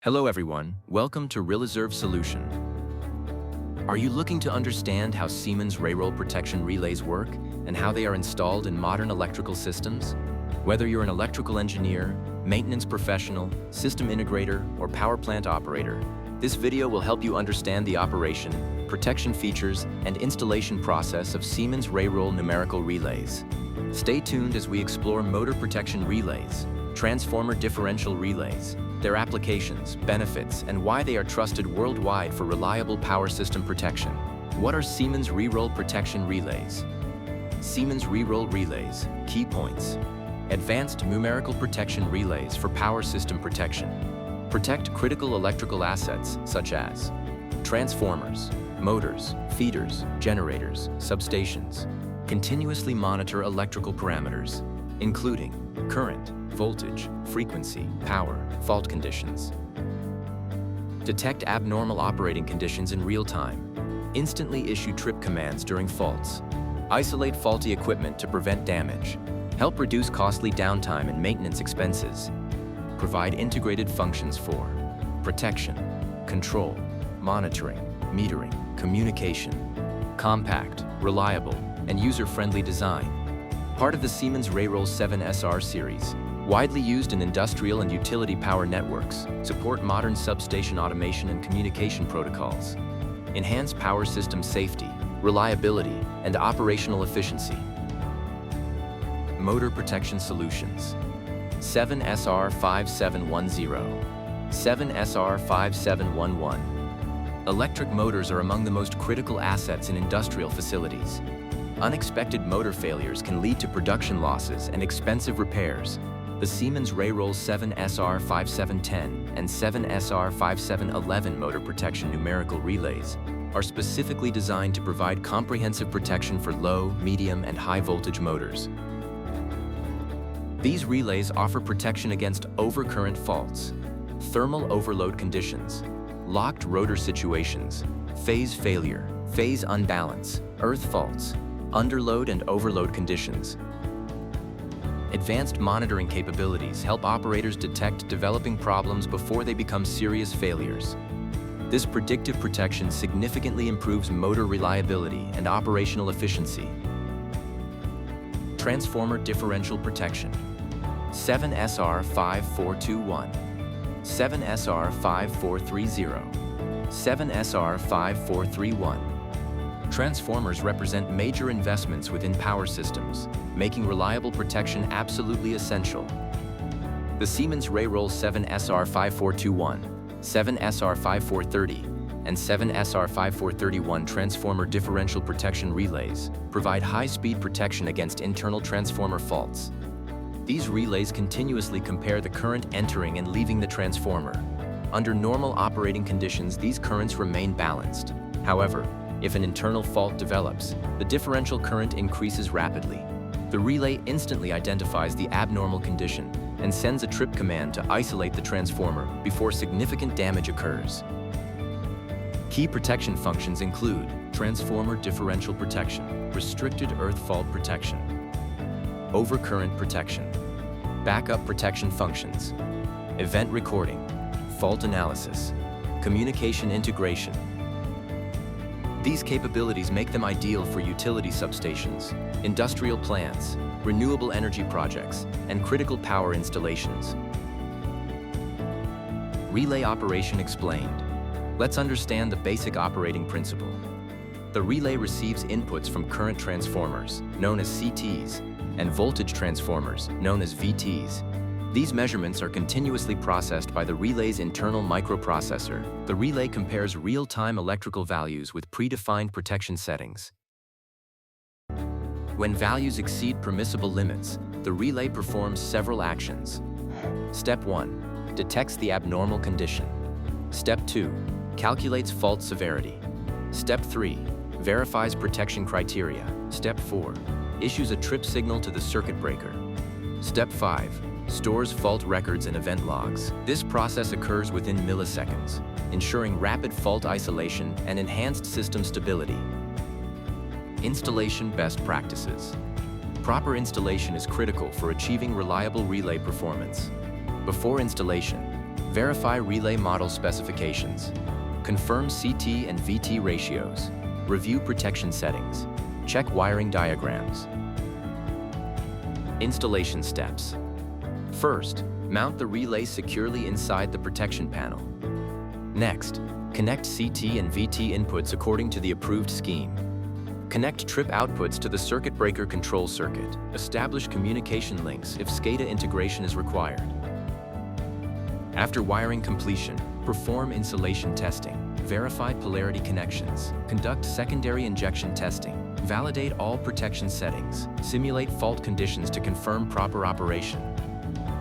Hello everyone, welcome to Reliserv Solution. Are you looking to understand how Siemens Reyrolle protection relays work and how they are installed in modern electrical systems? Whether you're an electrical engineer, maintenance professional, system integrator, or power plant operator, this video will help you understand the operation, protection features, and installation process of Siemens Reyrolle numerical relays. Stay tuned as we explore motor protection relays, transformer differential relays, their applications, benefits, and why they are trusted worldwide for reliable power system protection. What are Siemens Reyrolle protection relays? Siemens Reyrolle relays, key points. Advanced numerical protection relays for power system protection. Protect critical electrical assets such as transformers, motors, feeders, generators, substations. Continuously monitor electrical parameters, including current, voltage, frequency, power, fault conditions. Detect abnormal operating conditions in real time. Instantly issue trip commands during faults. Isolate faulty equipment to prevent damage. Help reduce costly downtime and maintenance expenses. Provide integrated functions for protection, control, monitoring, metering, communication. Compact, reliable, and user-friendly design. Part of the Siemens Reyrolle 7SR series. Widely used in industrial and utility power networks, support modern substation automation and communication protocols. Enhance power system safety, reliability, and operational efficiency. Motor protection solutions. 7SR 5710, 7SR 5711. Electric motors are among the most critical assets in industrial facilities. Unexpected motor failures can lead to production losses and expensive repairs. The Siemens Reyrolle 7SR 5710 and 7SR 5711 motor protection numerical relays are specifically designed to provide comprehensive protection for low, medium, and high voltage motors. These relays offer protection against overcurrent faults, thermal overload conditions, locked rotor situations, phase failure, phase unbalance, earth faults, underload and overload conditions. Advanced monitoring capabilities help operators detect developing problems before they become serious failures. This predictive protection significantly improves motor reliability and operational efficiency. Transformer differential protection. 7SR 5421, 7SR 5430, 7SR 5431. Transformers represent major investments within power systems, making reliable protection absolutely essential. The Siemens Reyrolle 7SR 5421, 7SR 5430, and 7SR 5431 transformer differential protection relays provide high-speed protection against internal transformer faults. These relays continuously compare the current entering and leaving the transformer. Under normal operating conditions, these currents remain balanced. However, if an internal fault develops, the differential current increases rapidly. The relay instantly identifies the abnormal condition and sends a trip command to isolate the transformer before significant damage occurs. Key protection functions include transformer differential protection, restricted earth fault protection, overcurrent protection, backup protection functions, event recording, fault analysis, communication integration. These capabilities make them ideal for utility substations, industrial plants, renewable energy projects, and critical power installations. Relay operation explained. Let's understand the basic operating principle. The relay receives inputs from current transformers, known as CTs, and voltage transformers, known as VTs. These measurements are continuously processed by the relay's internal microprocessor. The relay compares real-time electrical values with predefined protection settings. When values exceed permissible limits, the relay performs several actions. Step 1. Detects the abnormal condition. Step 2. Calculates fault severity. Step 3. Verifies protection criteria. Step 4. Issues a trip signal to the circuit breaker. Step 5. Stores fault records and event logs. This process occurs within milliseconds, ensuring rapid fault isolation and enhanced system stability. Installation best practices. Proper installation is critical for achieving reliable relay performance. Before installation, Verify relay model specifications. Confirm CT and VT ratios. Review protection settings. Check wiring diagrams. Installation steps. First, mount the relay securely inside the protection panel. Next, connect CT and VT inputs according to the approved scheme. Connect trip outputs to the circuit breaker control circuit. Establish communication links if SCADA integration is required. After wiring completion, perform insulation testing. Verify polarity connections. Conduct secondary injection testing. Validate all protection settings. Simulate fault conditions to confirm proper operation.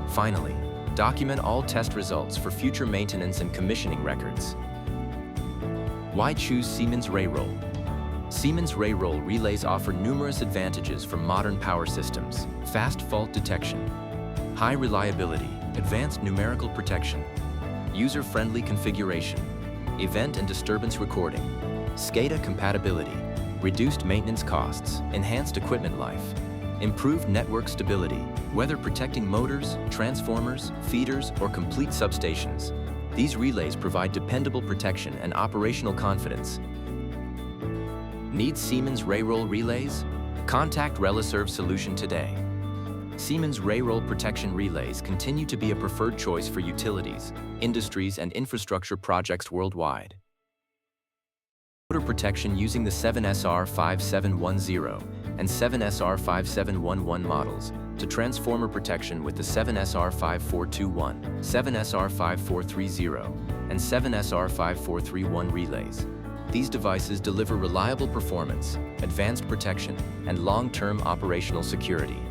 Finally, document all test results for future maintenance and commissioning records. Why choose Siemens Reyrolle? Siemens Reyrolle relays offer numerous advantages from modern power systems: fast fault detection, high reliability, advanced numerical protection, user-friendly configuration, event and disturbance recording, SCADA compatibility, reduced maintenance costs, enhanced equipment life, improved network stability, whether protecting motors, transformers, feeders, or complete substations. These relays provide dependable protection and operational confidence. Need Siemens Reyrolle relays? Contact Reliserv Solution today. Siemens Reyrolle protection relays continue to be a preferred choice for utilities, industries, and infrastructure projects worldwide. Motor protection using the 7SR 5710 and 7SR 5711 models to transformer protection with the 7SR 5421, 7SR 5430, and 7SR 5431 relays. These devices deliver reliable performance, advanced protection, and long-term operational security.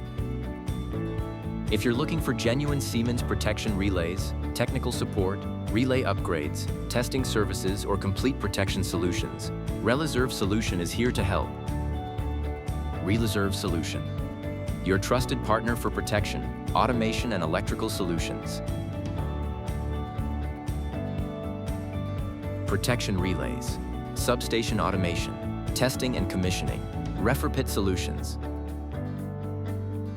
If you're looking for genuine Siemens protection relays, technical support, relay upgrades, testing services, or complete protection solutions, Reliserv Solution is here to help. Reliserv Solution, your trusted partner for protection, automation, and electrical solutions. Protection relays, substation automation, testing and commissioning, retrofit solutions.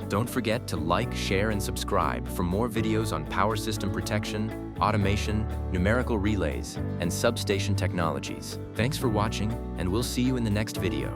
Don't forget to like, share, and subscribe for more videos on power system protection, automation, numerical relays, and substation technologies. Thanks for watching, and we'll see you in the next video.